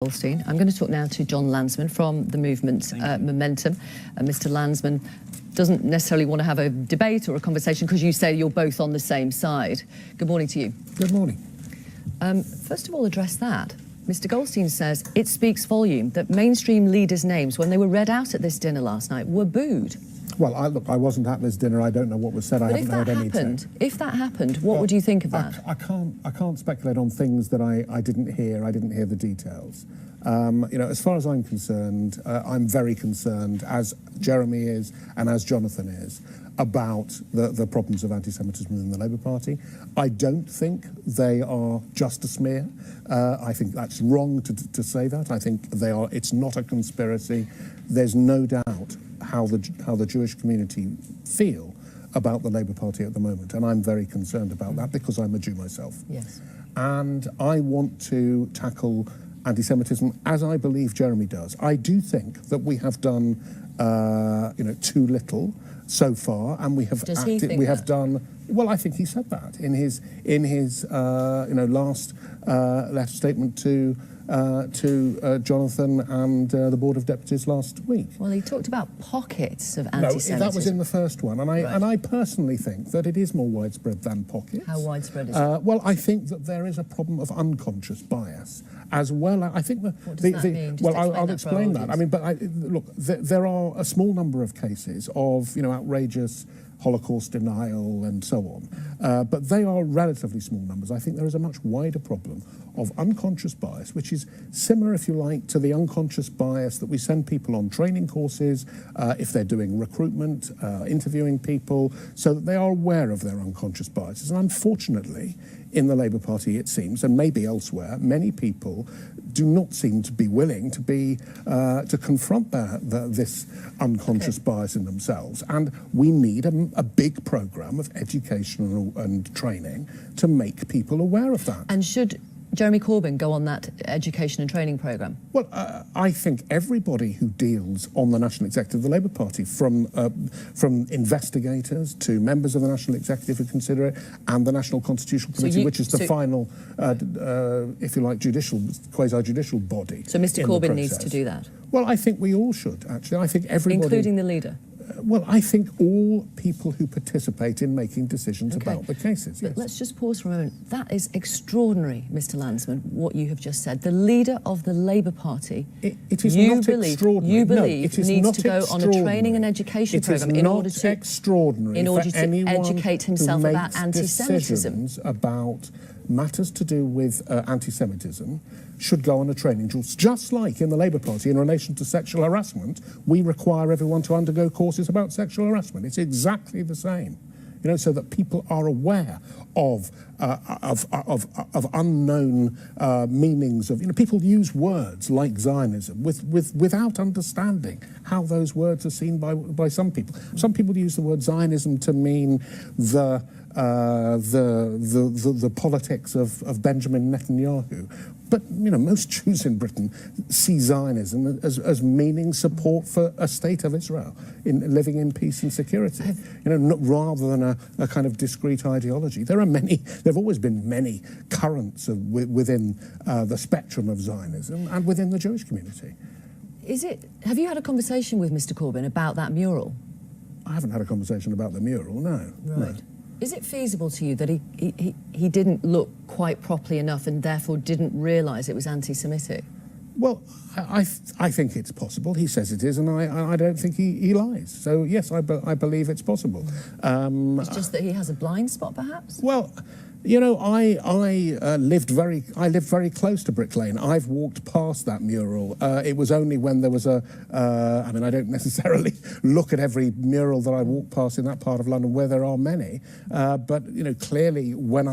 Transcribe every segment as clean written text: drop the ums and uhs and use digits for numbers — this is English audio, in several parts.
Goldstein. I'm going to talk now to Jon Lansman from the movement Momentum. Mr. Lansman doesn't necessarily want to have a debate or a conversation because you say you're both on the same side. Good morning to you. Good morning. First of all, address that. Mr. Goldstein says it speaks volume that mainstream leaders' names, when they were read out at this dinner last night, were booed. Well, look, I wasn't at this dinner. I don't know what was said. I haven't heard any. If that happened, what would you think of that? I can't speculate on things that I didn't hear. I didn't hear the details. You know, as far as I'm concerned, I'm very concerned, as Jeremy is and as Jonathan is, about the problems of anti-Semitism in the Labour Party. I don't think they are just a smear. I think that's wrong to say that. I think they are. It's not a conspiracy. There's no doubt how the Jewish community feel about the Labour Party at the moment, and I'm very concerned about that because I'm a Jew myself. Yes. And I want to tackle anti-Semitism as I believe Jeremy does. I do think that we have done, you know, too little so far, and we have done. Well, I think he said that in his you know, last letter statement to Jonathan and the Board of Deputies last week. Well, he talked about pockets of anti-Semitism. No, that was in the first one, and I personally think that it is more widespread than pockets. How widespread is it? Well, I think that there is a problem of unconscious bias as well. I think that what does that mean? Well, I'll explain that. I mean, but look, there are a small number of cases of, you know, outrageous Holocaust denial and so on, but they are relatively small numbers. I think there is a much wider problem of unconscious bias, which is similar, if you like, to the unconscious bias that we send people on training courses if they're doing recruitment, interviewing people, so that they are aware of their unconscious biases. And unfortunately, in the Labour Party, it seems, and maybe elsewhere, many people do not seem to be willing to to confront this unconscious bias in themselves. And we need a big programme of education and training to make people aware of that. And should Jeremy Corbyn go on that education and training programme? Well, I think everybody who deals on the National Executive of the Labour Party, from investigators to members of the National Executive who consider it, and the National Constitutional Committee, which is the final, if you like, quasi-judicial body. So Mr. Corbyn needs to do that? Well, I think we all should, actually. I think everybody... Including the leader? Well, I think all people who participate in making decisions about the cases. But let's just pause for a moment. That is extraordinary, Mr. Lansman, what you have just said. The leader of the Labour Party, it is not extraordinary. You believe needs to go on a training and education programme in order to educate himself about anti-Semitism. About matters to do with anti-Semitism should go on a training course. Just like in the Labour Party in relation to sexual harassment, we require everyone to undergo courses about sexual harassment. It's exactly the same, you know, so that people are aware of unknown meanings of, you know, people use words like Zionism without understanding how those words are seen by some people. Some people use the word Zionism to mean the politics of Benjamin Netanyahu. But, you know, most Jews in Britain see Zionism as meaning support for a state of Israel, in living in peace and security, you know, rather than a kind of discrete ideology. There have always been many currents within the spectrum of Zionism and within the Jewish community. Have you had a conversation with Mr. Corbyn about that mural? I haven't had a conversation about the mural, no. Right. No. Is it feasible to you that he didn't look quite properly enough and therefore didn't realise it was anti-Semitic? Well, I think it's possible. He says it is, and I don't think he lies. So yes, I believe it's possible. It's just that he has a blind spot, perhaps? Well, you know, I lived very close to Brick Lane. I've walked past that mural. It was only when there was I mean, I don't necessarily look at every mural that I walk past in that part of London, where there are many. But you know, clearly, when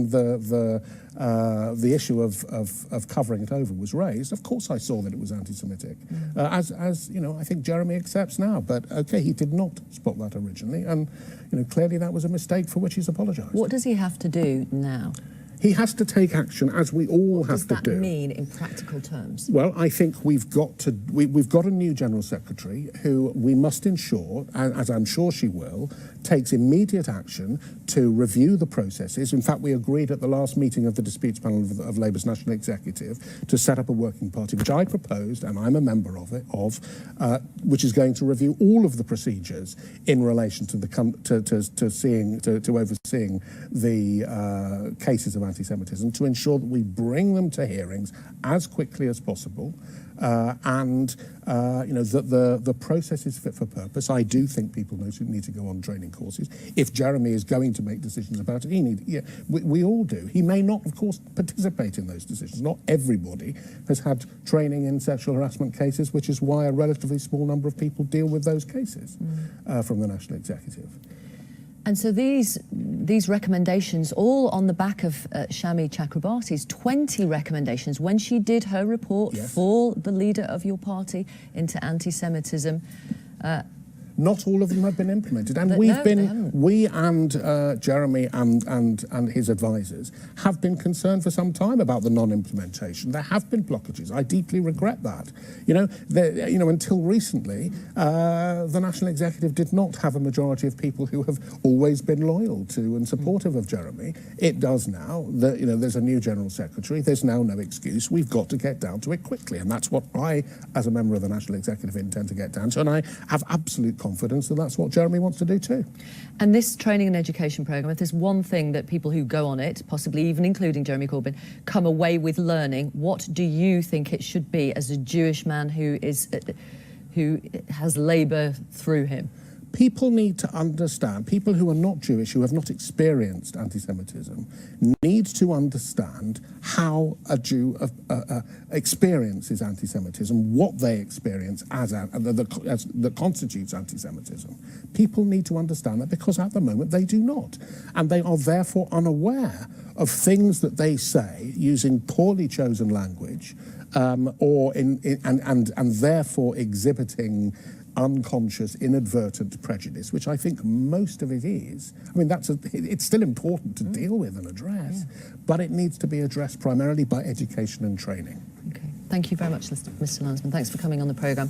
the issue of covering it over was raised, of course I saw that it was anti-Semitic, as you know, I think Jeremy accepts now. But okay, he did not spot that originally, and you know, clearly that was a mistake for which he's apologised. What does he have to do now? He has to take action, as we all have to do. What does that mean in practical terms? Well, I think we've got a new General Secretary who we must ensure, as I'm sure she will, takes immediate action to review the processes. In fact, we agreed at the last meeting of the Disputes Panel of Labour's National Executive to set up a working party, which I proposed, and I'm a member of it, which is going to review all of the procedures in relation to overseeing the cases of anti-Semitism, to ensure that we bring them to hearings as quickly as possible, and that the process is fit for purpose. I do think people need to go on training courses. If Jeremy is going to make decisions about it, we all do. He may not, of course, participate in those decisions. Not everybody has had training in sexual harassment cases, which is why a relatively small number of people deal with those cases from the National Executive. And so these recommendations, all on the back of Shami Chakrabarty's 20 recommendations when she did her report for the leader of your party into anti-Semitism. Not all of them have been implemented, and we and Jeremy and his advisors have been concerned for some time about the non-implementation. There have been blockages. I deeply regret that. Until recently, the National Executive did not have a majority of people who have always been loyal to and supportive of Jeremy. It does now. There's a new General Secretary. There's now no excuse. We've got to get down to it quickly, and that's what I, as a member of the National Executive, intend to get down to, and I have absolute confidence that that's what Jeremy wants to do too. And this training and education programme, if there's one thing that people who go on it, possibly even including Jeremy Corbyn, come away with learning, what do you think it should be as a Jewish man who has Labour through him? People need to understand, people who are not Jewish, who have not experienced anti-Semitism, need to understand how a Jew experiences anti-Semitism, what they experience that constitutes anti-Semitism. People need to understand that, because at the moment they do not. And they are therefore unaware of things that they say using poorly chosen language, and therefore exhibiting unconscious, inadvertent prejudice, which I think most of it is. I mean, it's still important to deal with and address, but it needs to be addressed primarily by education and training. Okay. Thank you very much, Mr. Lansman. Thanks for coming on the programme.